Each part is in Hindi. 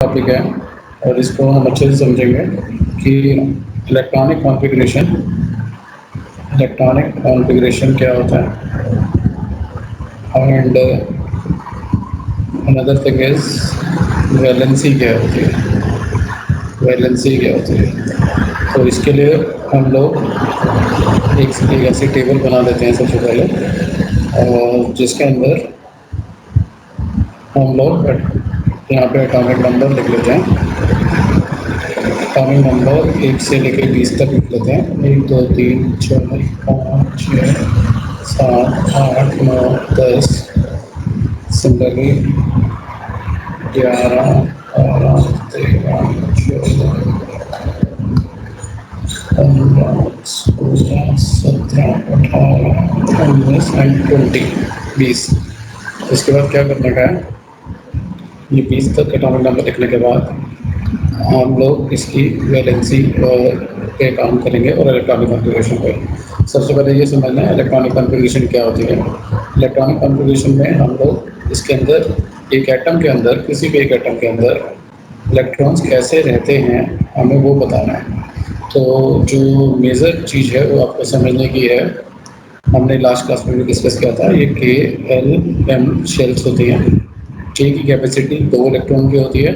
टॉपिक है और इसको हम अच्छे से समझेंगे कि इलेक्ट्रॉनिक कॉन्फ़िगरेशन क्या होता है and another thing is valency क्या होती है। तो इसके लिए हम लोग एक ऐसी टेबल बना देते हैं सबसे पहले, और जिसके अंदर हम लोग यहाँ पे एटॉमिक नंबर लिख लेते हैं। एटॉमिक नंबर 1 से लेकर 20 तक लिख लेते हैं। 1 2 3 4 5 6 7 8 9 10। Similarly 11 12 13 14 15 16 17 18 19 and 20। इसके बाद क्या करने का है, ये 20 तक एटॉमिक नंबर लिखने के बाद हम लोग इसकी वैलेंसी पे काम करेंगे और इलेक्ट्रॉनिक कॉन्फ़िगरेशन पे। सबसे पहले ये समझना है इलेक्ट्रॉनिक कॉन्फ़िगरेशन क्या होती है। इलेक्ट्रॉनिक कॉन्फ़िगरेशन में हम लोग इसके अंदर एक एटम के अंदर, किसी भी एक एटम के अंदर इलेक्ट्रॉन्स कैसे रहते हैं हमें वो बताना है। तो जो मेजर चीज़ है वो आपको समझने की है, हमने लास्ट क्लास में भी डिस्कस किया था। ये K-L-M शेल्स होती हैं। K की कैपेसिटी 2 इलेक्ट्रॉन की होती है,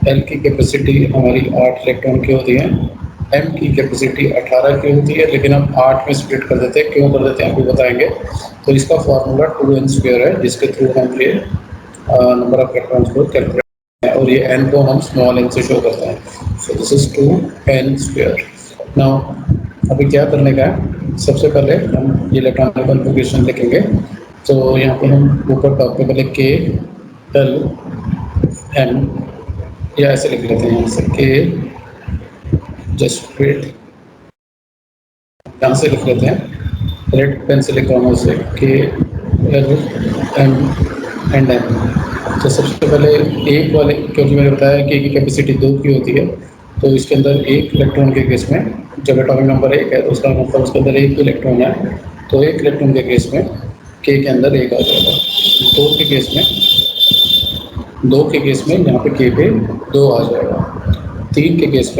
L की कैपेसिटी हमारी 8 इलेक्ट्रॉन की होती है, M की कैपेसिटी 18 की होती है, लेकिन हम 8 में स्प्लिट कर देते हैं। क्यों कर देते हैं अभी बताएंगे। तो इसका फार्मूला 2n² है, जिसके थ्रू हम ये नंबर ऑफ इलेक्ट्रॉन्स को कैलकुलेट करते हैं, और ये n को हम स्मॉल n से शो करते हैं। So this is 2n²। Now अभी क्या करने का है, सबसे पहले हम ये इलेक्ट्रॉनिक कॉन्फ़िगरेशन लिखेंगे। तो यहाँ पे हम ऊपर टॉप पे पहले K-L-M या ऐसे लिख लेते हैं, यहाँ से K जस्ट वेट, यहाँ से लिख लेते हैं। रेड पेन से लिख रहा हूँ उसे K-L-M एंड M। तो सबसे पहले एक वाले, क्योंकि मैंने बताया कि कैपेसिटी 2 की होती है, तो इसके अंदर एक इलेक्ट्रॉन के केस में, जब एटॉमिक नंबर 1 है तो उसका मतलब उसके अंदर एक इलेक्ट्रॉन है, तो एक इलेक्ट्रॉन के केस में K के अंदर 1 आ जाएगा। 2 के केस में यहाँ पे K पे 2 आ जाएगा। 3 के केस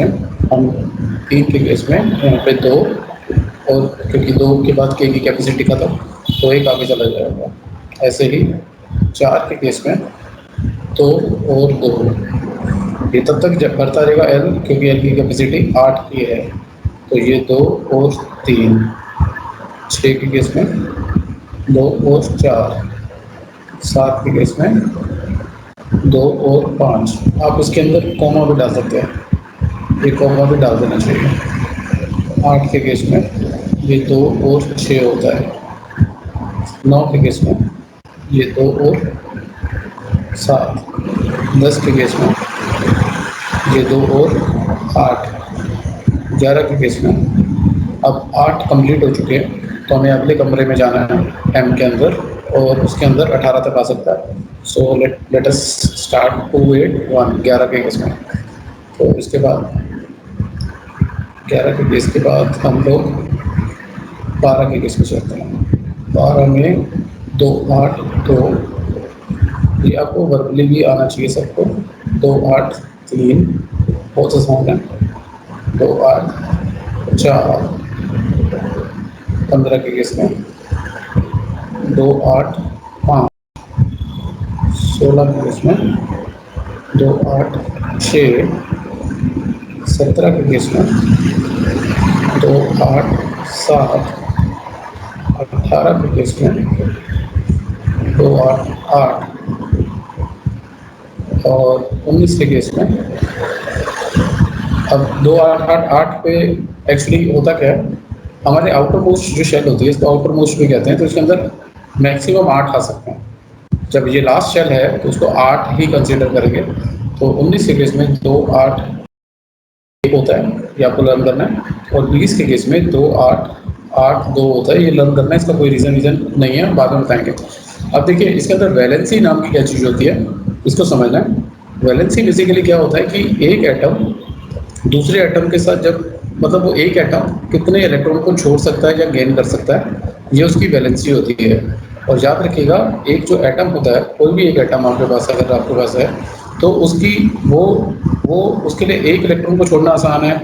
में यहाँ पे 2, और क्योंकि 2 के बाद K की कैपेसिटी खत्म तो 1 आगे चला जाएगा। ऐसे ही 4 के केस में 2 और 2, ये तब तक बढ़ता रहेगा L, क्योंकि L की कैपेसिटी 8 की है, तो ये 2 और 3। 6 के केस में 2 और 4। 7 के केस में 2 और 5। आप इसके अंदर कॉमा भी डाल सकते हैं, ये कॉमा भी डाल देना चाहिए। 8 के केस में ये 2 और 6 होता है। 9 के केस में ये 2 और 7। 10 के केस में ये 2 और 8। 11 के केस में, अब 8 कंप्लीट हो चुके हैं तो हमें अगले कमरे में जाना है M के अंदर, और उसके अंदर 18 तक आ सकता है। सो लेट अस स्टार्ट 2 8 1 11 के केस में। तो इसके बाद 11 के केस के बाद हम लोग 12 के केस में चलते हैं। 12 में 2 8 2, ये आपको वर्बली भी आना चाहिए सबको। 2 8 3 बहुत आसान है। 2 8 4। 15 के केस में 2 8 5। 16 के केस में 2 8 6। 17 के केस में 2 8 7। 18 के केस में 2 8 8, और 19 के केस में, अब 2 8 8 8 पे एक्चुअली होता क्या है, हमारे आउटर मोस्ट जो शेल होती है इसको आउटर मोस्ट भी कहते हैं, तो इसके अंदर मैक्सिमम 8 आ सकते हैं। जब ये लास्ट शेल है तो उसको 8 ही कंसीडर करेंगे। तो 19 के केस में 2 8 1 होता है, ये आपको लर्न करना है, और 20 के केस में 2 8 8 2 होता है, ये लर्न करना है। इसका कोई रीज़न नहीं है, बाद में बताएंगे। अब देखिए इसके अंदर वैलेंसी नाम की क्या चीज़ होती है, इसको समझना है। वैलेंसी बेसिकली क्या होता है कि एक एटम दूसरे एटम के साथ जब, मतलब वो एक एटम कितने इलेक्ट्रॉन को छोड़ सकता है या गेन कर सकता है, ये उसकी वैलेंसी होती है। और याद रखिएगा, एक जो एटम होता है, कोई भी एक एटम आपके पास अगर आपके पास है, तो उसकी वो उसके लिए एक इलेक्ट्रॉन को छोड़ना आसान है,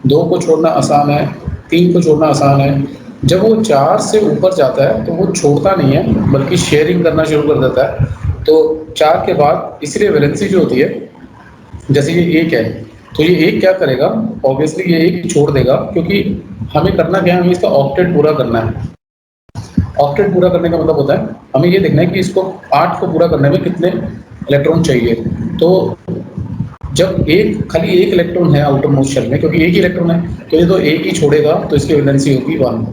दो को छोड़ना आसान है, तीन को छोड़ना आसान है। जब वो चार से ऊपर जाता है तो वो छोड़ता नहीं है बल्कि शेयरिंग करना शुरू कर देता है। तो चार के बाद इसलिए वैलेंसी जो होती है, जैसे ये एक है तो ये एक क्या करेगा, ऑब्वियसली ये एक छोड़ देगा, क्योंकि हमें करना क्या है, हमें इसका ऑक्टेट पूरा करना है। ऑक्टेट पूरा करने का मतलब होता है हमें ये देखना है कि इसको 8 को पूरा करने में कितने इलेक्ट्रॉन चाहिए। तो जब एक खाली एक इलेक्ट्रॉन है आउटर मोस्ट शेल में, क्योंकि एक ही इलेक्ट्रॉन है तो ये तो एक ही छोड़ेगा, तो इसकी वैलेंसी होगी 1।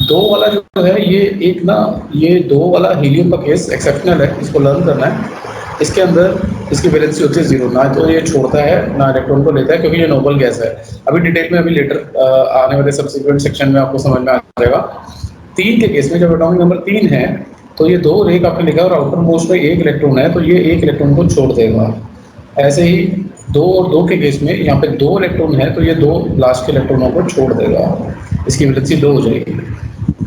दो वाला जो है ये एक ना, ये दो वाला हीलियम का केस एक्सेप्शनल है, इसको लर्न करना है। इसके अंदर इसकी वैलेंसी होती है 0, ना तो ये छोड़ता है ना इलेक्ट्रॉन को लेता है, क्योंकि ये नोबल गैस है। अभी डिटेल में, अभी लेटर आने वाले सब्सिक्वेंट सेक्शन में आपको समझ में आ जाएगा। 3 के केस में जब एटॉमिक नंबर 3 है तो ये 2 रेक आपने लिखा और आउटर मोस्ट में एक इलेक्ट्रॉन है, तो ये एक इलेक्ट्रॉन को छोड़ देगा। ऐसे ही 2 और 2 के केस में यहाँ पे 2 इलेक्ट्रॉन है तो ये 2 लास्ट के इलेक्ट्रॉनों को छोड़ देगा, इसकी वैलेंसी 2 हो जाएगी।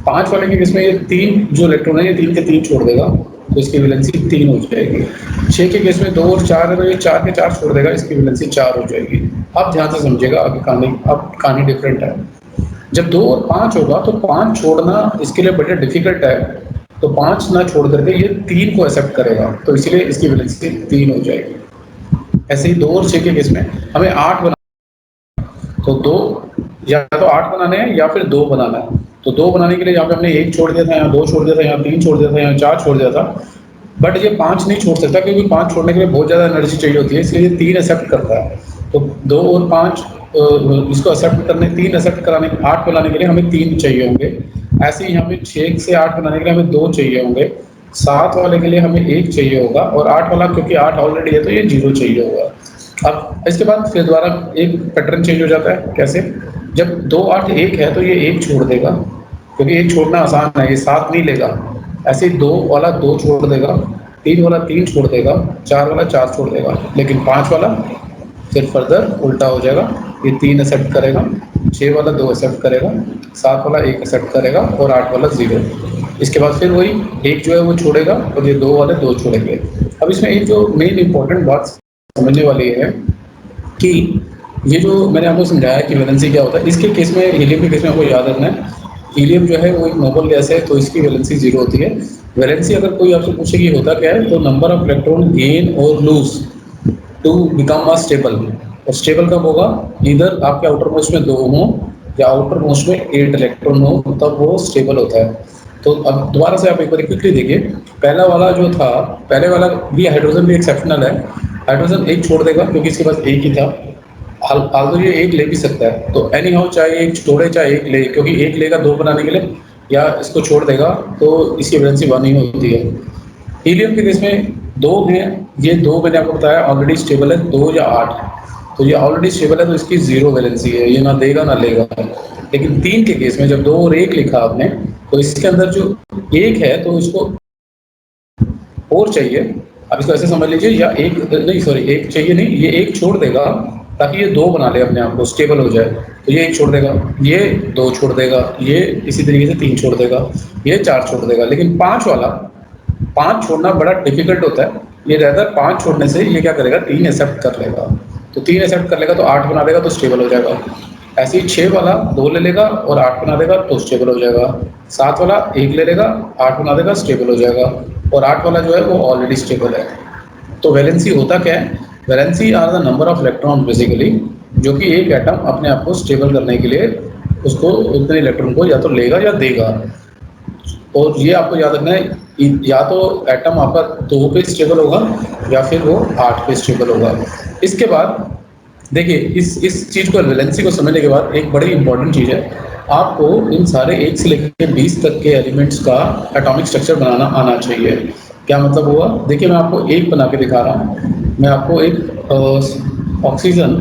5 वाले के केस में ये 3 जो इलेक्ट्रॉन है ये 3 के 3 छोड़ देगा, तो इसकी वैलेंसी 3 हो जाएगी। 6 के केस में 2 और 4 है तो ये 4 के 4 छोड़ देगा, इसकी वैलेंसी 4 हो जाएगी। अब ध्यान से समझिएगा, आगे कहानी डिफरेंट है। जब 2 और 5 होगा तो 5 छोड़ना इसके लिए बड़ा डिफिकल्ट है, तो 5 ना छोड़ करके ये 3 को एक्सेप्ट करेगा, तो इसलिए इसकी वैलेंसी 3 हो जाएगी। ऐसे ही 2 और 6 के केस में हमें 8 बना, तो 2 या तो 8 बनाने हैं या फिर 2 बनाना है। तो 2 बनाने के लिए यहाँ पे हमने 1 छोड़ दिया था, यहाँ 2 छोड़ दिया था, यहाँ 3 छोड़ दिया था, यहाँ 4 छोड़ दिया था। बट ये 5 नहीं छोड़ सकता, क्योंकि 5 छोड़ने के लिए बहुत ज़्यादा एनर्जी चाहिए होती है, इसलिए ये 3 एक्सेप्ट करता है। तो 2 और 5 इसको एक्सेप्ट करने, 3 एक्सेप्ट कराने, 8 बनाने के लिए हमें 3 चाहिए होंगे। ऐसे ही यहाँ पे 6 से 8 बनाने के लिए हमें 2 चाहिए होंगे। 7 वाले के लिए हमें 1 चाहिए होगा, और 8 वाला क्योंकि 8 ऑलरेडी है तो ये 0 चाहिए होगा। अब इसके बाद फिर दोबारा एक पैटर्न चेंज हो जाता है। कैसे? जब 2 8 1 है तो ये 1 छोड़ देगा, क्योंकि 1 छोड़ना आसान है, ये 7 नहीं लेगा। ऐसे ही 2 वाला 2 छोड़ देगा, 3 वाला 3 छोड़ देगा, 4 वाला 4 छोड़ देगा, लेकिन 5 वाला फिर फर्दर उल्टा हो जाएगा, ये 3 एक्सेप्ट करेगा, 6 वाला 2 एक्सेप्ट करेगा, 7 वाला 1 एक्सेप्ट करेगा और 8 वाला 0। इसके बाद फिर वही 1 जो है वो छोड़ेगा और ये 2 वाले 2 छोड़ेंगे। अब इसमें एक जो मेन इंपॉर्टेंट बात समझने वाली है कि ये जो मैंने आपको समझाया कि वैलेंसी क्या होता है, इसके केस में, हीलियम के केस में आपको याद रखना है, हीलियम जो है वो एक नोबल गैस है, तो इसकी वैलेंसी 0 होती है। वैलेंसी अगर कोई आपसे पूछे कि होता क्या है, तो नंबर ऑफ इलेक्ट्रॉन गेन और lose to become a stable. और स्टेबल कब होगा? इधर आपके आउटर मोस्ट में 2 हो या आउटर मोस्ट में 8 इलेक्ट्रॉन हो, तब वो स्टेबल होता है। तो अब दोबारा से आप एक बार क्विकली देखिए, पहला वाला जो था, पहले वाला भी हाइड्रोजन भी एक्सेप्शनल है। हाइड्रोजन 1 छोड़ देगा क्योंकि इसके पास 1 ही था, हाल तो ये 1 ले भी सकता है, तो एनी हाउ चाहे 1 छोड़े चाहे 1 ले, क्योंकि 1 लेगा 2 बनाने के लिए, या इसको छोड़ देगा तो इसकी वैलेंसी 1 ही होती है। हीलियम के केस में 2 हैं, ये 2 मैंने आपको बताया ऑलरेडी स्टेबल है, 2 या 8, तो ये ऑलरेडी स्टेबल है तो इसकी 0 वैलेंसी है, ये ना देगा ना लेगा। लेकिन 3 के केस में जब 2 और 1 लिखा आपने, तो इसके अंदर जो 1 है तो इसको और चाहिए। अब इसको ऐसे समझ लीजिए, या 1 नहीं, सॉरी 1 चाहिए नहीं, ये 1 छोड़ देगा ताकि ये 2 बना ले अपने आप को, स्टेबल हो जाए। तो ये 1 छोड़ देगा, ये 2 छोड़ देगा, ये इसी तरीके से 3 छोड़ देगा, ये 4 छोड़ देगा। लेकिन 5 वाला, 5 छोड़ना बड़ा डिफिकल्ट होता है, ये ज़्यादा 5 छोड़ने से ये क्या करेगा, 3 एक्सेप्ट कर लेगा। तो 3 एक्सेप्ट कर लेगा तो 8 बना देगा तो स्टेबल हो जाएगा। ऐसे ही 6 वाला 2 ले लेगा और 8 बना देगा तो स्टेबल हो जाएगा। 7 वाला 1 ले लेगा, 8 बना देगा, स्टेबल हो जाएगा। और 8 वाला जो है वो ऑलरेडी स्टेबल है। तो वैलेंसी होता क्या है? Valency are the number of electron basically, जो कि एक एटम अपने आप को स्टेबल करने के लिए उसको उतने इलेक्ट्रॉन को या तो लेगा या देगा। और ये आपको याद रखना है, या तो एटम आपका 2 पे स्टेबल होगा या फिर वो 8 पे स्टेबल होगा। इसके बाद देखिए, इस चीज़ को, वैलेंसी को समझने के बाद एक बड़ी इंपॉर्टेंट चीज़ है, आपको इन सारे 1 से लेकर 20 तक के एलिमेंट्स का एटॉमिक स्ट्रक्चर बनाना आना चाहिए। क्या मतलब हुआ? देखिए, मैं आपको एक बना के दिखा रहा हूँ। मैं आपको एक ऑक्सीजन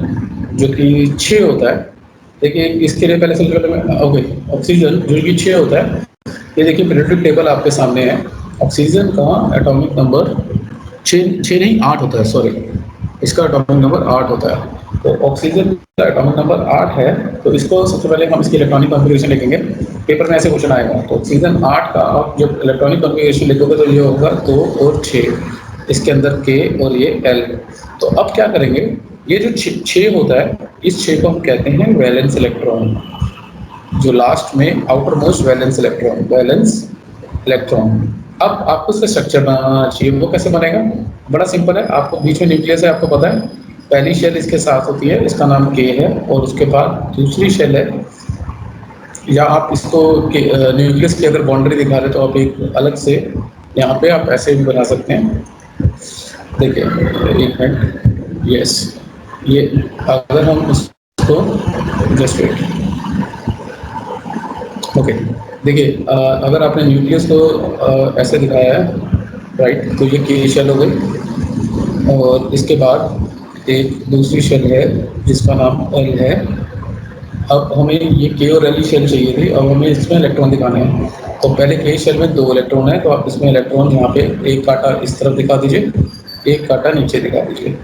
जो कि 6 होता है, देखिए इसके लिए पहले सबसे पहले मैं, ओके, ऑक्सीजन जो कि 6 होता है, ये देखिए पीरियोडिक टेबल आपके सामने है। ऑक्सीजन का एटॉमिक नंबर 6 नहीं 8 होता है, सॉरी, इसका एटॉमिक नंबर 8 होता है। तो ऑक्सीजन का एटॉमिक नंबर 8 है, तो इसको सबसे पहले हम इसकी इलेक्ट्रॉनिक कॉन्फ़िगरेशन लिखेंगे। पेपर में ऐसे क्वेश्चन आएगा, तो ऑक्सीजन 8 का आप जब इलेक्ट्रॉनिक कॉन्फ़िगरेशन लिखोगे तो ये होगा 2 और 6। इसके अंदर K और ये L। तो अब क्या करेंगे, ये जो 6 होता है, इस 6 को हम कहते हैं वैलेंस इलेक्ट्रॉन। जो लास्ट में आउटर मोस्ट वैलेंस इलेक्ट्रॉन, अब आपको इसका स्ट्रक्चर बनाना चाहिए। वो कैसे बनेगा? बड़ा सिंपल है। आपको बीच में न्यूक्लियस है, आपको पता है। पहली शेल इसके साथ होती है, इसका नाम K है, और उसके बाद दूसरी शेल है, या आप इसको न्यूक्लियस की अगर बाउंड्री दिखा रहे तो आप एक अलग से यहाँ पे आप ऐसे भी बना सकते हैं। देखिए एक मिनट, यस, ये अगर हम इसको जस्ट वेट, ओके, देखिए अगर आपने न्यूक्लियस को ऐसे दिखाया है, राइट, तो ये K शेल हो गई, और इसके बाद एक दूसरी शेल है जिसका नाम L है। अब हमें ये K और L शेल चाहिए थी, अब हमें इसमें इलेक्ट्रॉन दिखाने हैं। तो पहले K शेल में 2 इलेक्ट्रॉन है, तो आप इसमें इलेक्ट्रॉन यहाँ पे एक कांटा इस तरफ दिखा दीजिए, एक कांटा नीचे दिखा दीजिए।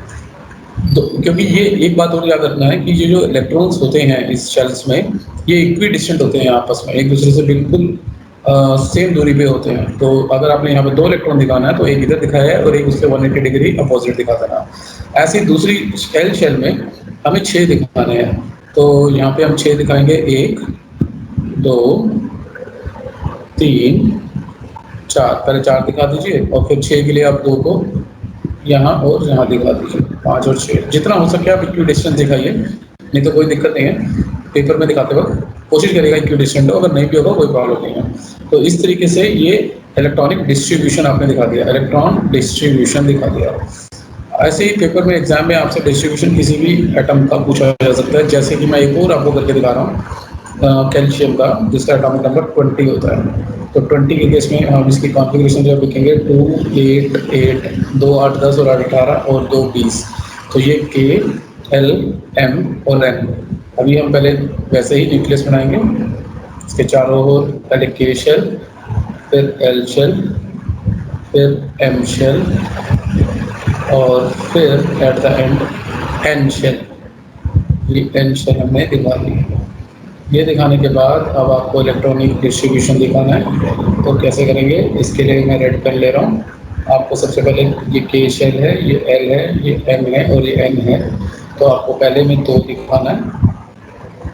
तो क्योंकि ये एक बात और याद रखना है कि ये जो इलेक्ट्रॉन्स होते हैं इस शेल्स में, ये इक्वी डिस्टेंट होते हैं आपस में, एक दूसरे से बिल्कुल सेम दूरी पे होते हैं। तो अगर आपने यहाँ पे 2 इलेक्ट्रॉन दिखाना है तो एक इधर दिखाया है और एक उसके 180 डिग्री अपोजिट दिखा देना। ऐसी दूसरी L शेल में हमें 6 दिखाने हैं, तो यहाँ पे हम 6 दिखाएंगे, 1 2 3 4, पहले 4 दिखा दीजिए और फिर 6 के लिए आप 2 को यहाँ और यहाँ दिखा दीजिए, 5 और 6, जितना हो सके आप इक्वी डिस्टेंस दिखाइए, नहीं तो कोई दिक्कत नहीं है। पेपर में दिखाते वक्त कोशिश करेगा इक्वी डिस्टेंस हो, अगर नहीं भी होगा कोई प्रॉब्लम नहीं है। तो इस तरीके से ये इलेक्ट्रॉनिक डिस्ट्रीब्यूशन आपने दिखा दिया, इलेक्ट्रॉन डिस्ट्रीब्यूशन दिखा दिया। ऐसे ही पेपर में एग्जाम में आपसे डिस्ट्रीब्यूशन किसी भी एटम का पूछा जा सकता है, जैसे कि मैं एक और आपको करके दिखा रहा हूँ कैल्शियम का, जिसका एटॉमिक नंबर 20 होता है। तो 20 के केस में हम इसकी कॉन्फ़िगरेशन जो लिखेंगे 2 8 8 2 8 10 और 8 18 और 2 20। तो ये K L M और N। अभी हम पहले वैसे ही न्यूक्लियस बनाएंगे, इसके चारों ओर पहले K शेल, फिर L शेल, फिर M शेल, और फिर at the end N shell. ये N शेल हमने दिखा दी। ये दिखाने के बाद अब आपको इलेक्ट्रॉनिक डिस्ट्रीब्यूशन दिखाना है, तो कैसे करेंगे? इसके लिए मैं रेड पेन ले रहा हूँ। आपको सबसे पहले ये K शेल है, ये L है, ये M है और ये N है। तो आपको पहले में 2 दिखाना है,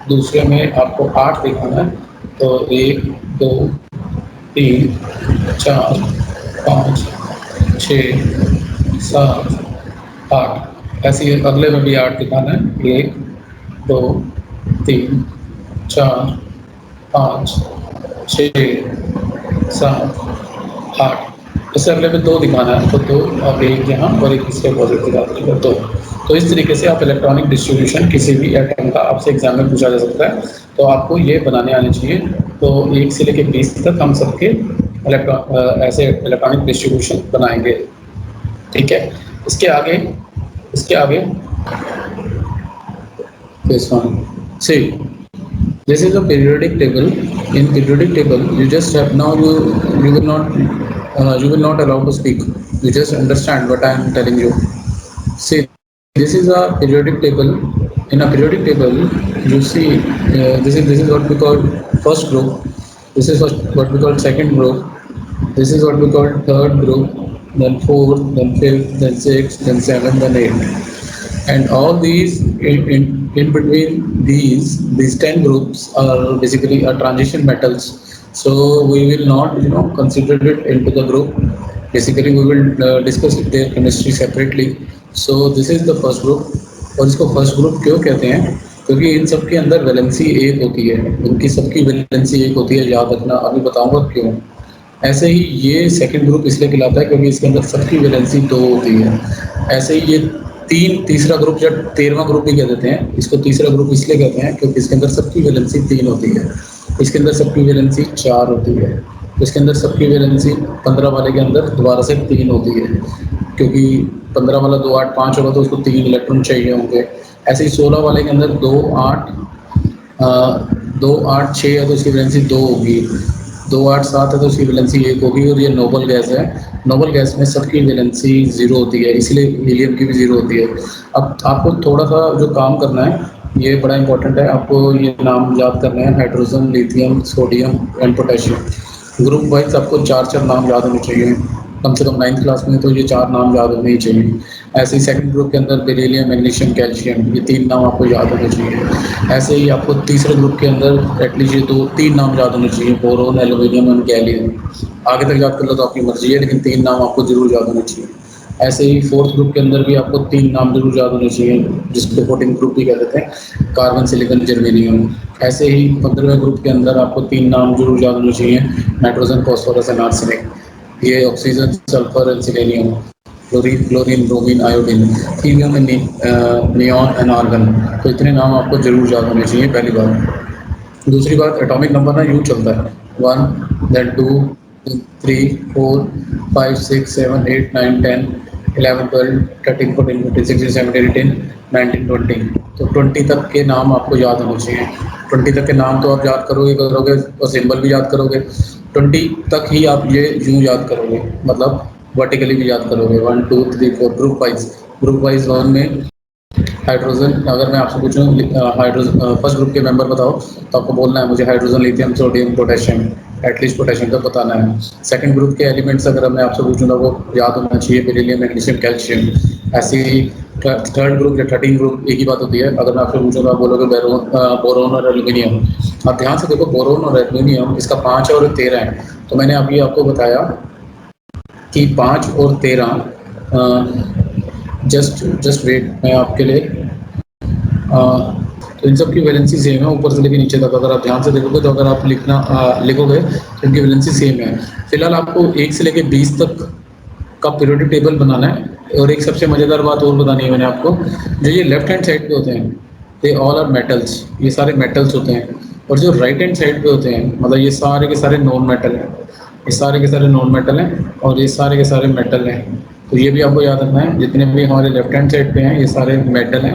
दूसरे में आपको 8 दिखाना है। तो 1 2 3 4 5 6 7 8, ऐसे ही अगले में भी 8 दिखाना है, 1 2 3 4 5 6 7 8। इससे अगले में 2 दिखाना है, तो 2 अब एक यहाँ और एक इसके अपोजिट दिखा दीजिएगा 2। तो इस तरीके से आप इलेक्ट्रॉनिक डिस्ट्रीब्यूशन किसी भी एटम का आपसे एग्जाम में पूछा जा सकता है, तो आपको ये बनाने आने चाहिए। तो 1 से लेकर 20 तक हम सबके ऐसे इलेक्ट्रॉनिक डिस्ट्रीब्यूशन बनाएंगे, ठीक है। इसके आगे this one, see, this is a periodic table. In periodic table you just have, now you will not allow to speak, you just understand what I am telling you. See, this is a periodic table. In a periodic table you see this is what we call first group, this is what we call second group, this is what we call third group, then fourth, then fifth, then sixth, then seventh, then eighth. And all these in between these 10 groups are basically transition metals. So we will not consider it into the group. Basically we will discuss their chemistry separately. So this is the first group. और इसको फर्स्ट ग्रुप क्यों कहते हैं? क्योंकि इन सब के अंदर वैलेंसी 1 होती है, उनकी सबकी वैलेंसी 1 होती है, याद रखना, अभी बताऊंगा क्यों। ऐसे ही ये सेकंड ग्रुप इसलिए कहलाता है क्योंकि इसके अंदर सबकी वैलेंसी 2 होती है। ऐसे ही ये तीसरा ग्रुप या 13वां ग्रुप भी कह देते हैं, इसको तीसरा ग्रुप इसलिए कहते हैं क्योंकि इसके अंदर सबकी वैलेंसी 3 होती है, इसके अंदर सबकी वैलेंसी 4 होती है, इसके अंदर सबकी वैलेंसी 15 वाले के अंदर दोबारा से 3 होती है, क्योंकि 15 वाला 2 8 5 होगा तो उसको 3 इलेक्ट्रॉन चाहिए होंगे। ऐसे ही 16 वाले के अंदर 2 8 6 है तो इसकी वैलेंसी 2 होगी, 2 8 7 है तो उसकी वैलेंसी 1 होगी। और ये नोबल गैस है, नोबल गैस में सबकी वैलेंसी 0 होती है, इसलिए हीलियम की भी 0 होती है। अब आपको थोड़ा सा जो काम करना है, ये बड़ा इंपॉर्टेंट है, आपको ये नाम याद करने हैं, hydrogen, lithium, sodium and potassium. Group wise आपको 4 नाम याद होने चाहिए। कम से कम 9th क्लास में तो ये 4 नाम याद होने ही चाहिए। ऐसे ही सेकंड ग्रुप के अंदर बेरिलियम, मैग्नीशियम, कैल्शियम, ये 3 नाम आपको याद होने चाहिए। ऐसे ही आपको तीसरे ग्रुप के अंदर एटलीस्ट ये 2-3 नाम याद होने चाहिए, बोरोन, एल्यूमीनियम एंड गैलियम। आगे तक याद कर लो तो आपकी मर्ज़ी है, लेकिन 3 नाम आपको ज़रूर याद होने चाहिए। ऐसे ही फोर्थ ग्रुप के अंदर भी आपको 3 नाम ज़रूर याद होने चाहिए, जिसको 14 ग्रुप भी कह देते हैं, कार्बन, सिलिकॉन, जर्मेनियम। ऐसे ही 15वें ग्रुप के अंदर आपको 3 नाम ज़रूर याद होने चाहिए, नाइट्रोजन, फॉस्फोरस एंड आर्सेनिक। ये oxygen, sulphur and selenium, chlorine, chlorine, bromine, iodine, helium and neon and argon. तो इतने नाम आपको ज़रूर याद होने चाहिए, पहली बात। दूसरी बात, एटॉमिक नंबर ना यूँ चलता है 1, देन 2, 3, 4, 5, 6, 7, 8, 9, 10, 11, 12, 13, 14, 15, 16, 17, 18, 19, 20। तो 20 तक के नाम आपको याद होने चाहिए। 20 तक के नाम तो आप याद करोगे करोगे और सिंबल भी याद करोगे। 20 तक ही आप ये यूँ याद करोगे, मतलब वर्टिकली भी याद करोगे। 1, 2, 3, 4 ग्रुप वाइज 1 में हाइड्रोजन, अगर मैं आपसे पूछूं हाइड्रोजन फर्स्ट ग्रुप के मेंबर बताओ, तो आपको बोलना है मुझे hydrogen, lithium, sodium, potassium, at least potassium तक बताना है। सेकंड ग्रुप के एलिमेंट्स अगर मैं आपसे पूछूँ तो वो याद होना चाहिए, बेरिलियम, मैग्नीशियम, कैल्शियम। ऐसे ही थर्ड ग्रुप या 13 ग्रुप एक ही बात होती है। अगर मैं आपसे पूछूँ तो आप बोलोगे बोरोन और एल्यूमिनियम। आप ध्यान से देखो, बोरोन और एल्यूमिनियम इसका 5 और 13 है। तो मैंने अभी आपको बताया कि 5 और 13, जस्ट जस्ट वेट, मैं आपके लिए तो इन सब की वैलेंसी सेम है, ऊपर से लेकर नीचे तक। अगर आप ध्यान से देखोगे तो अगर आप लिखोगे तो इनकी वैलेंसी सेम है। फिलहाल आपको 1 से लेकर 20 तक का पीरियोडिक टेबल बनाना है। और एक सबसे मज़ेदार बात और बतानी है मैंने आपको, जो ये लेफ्ट हैंड साइड पे होते हैं, दे ऑल आर मेटल्स, ये सारे मेटल्स होते हैं। और जो राइट हैंड साइड पे होते हैं, मतलब ये सारे के सारे नॉन मेटल हैं। ये सारे के सारे नॉन मेटल हैं और ये सारे के सारे मेटल हैं। तो ये भी आपको याद रखना है, जितने भी हमारे लेफ्ट हैंड साइड पे हैं ये सारे मेटल हैं,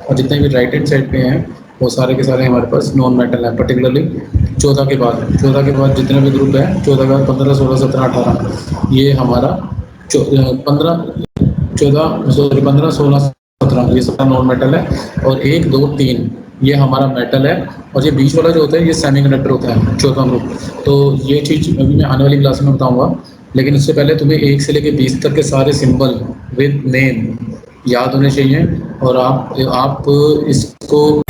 और जितने भी राइट हैंड साइड पे हैं वो सारे के सारे हमारे पास नॉन मेटल हैं। पर्टिकुलरली 14 के बाद जितने भी ग्रुप हैं, 14 के बाद 15, 16, 17, 18, ये हमारा 15, 16, 17 ये सारा नॉन मेटल है। और 1, 2, 3 ये हमारा मेटल है। और ये बीच वाला जो होता है ये सेमीकंडक्टर होता है, चौथा ग्रुप। तो ये चीज़ अभी मैं आने वाली क्लास में बताऊंगा, लेकिन उससे पहले तुम्हें 1 से लेकर 20 तक के सारे सिंबल विद नेम याद होने चाहिए। और आप इसको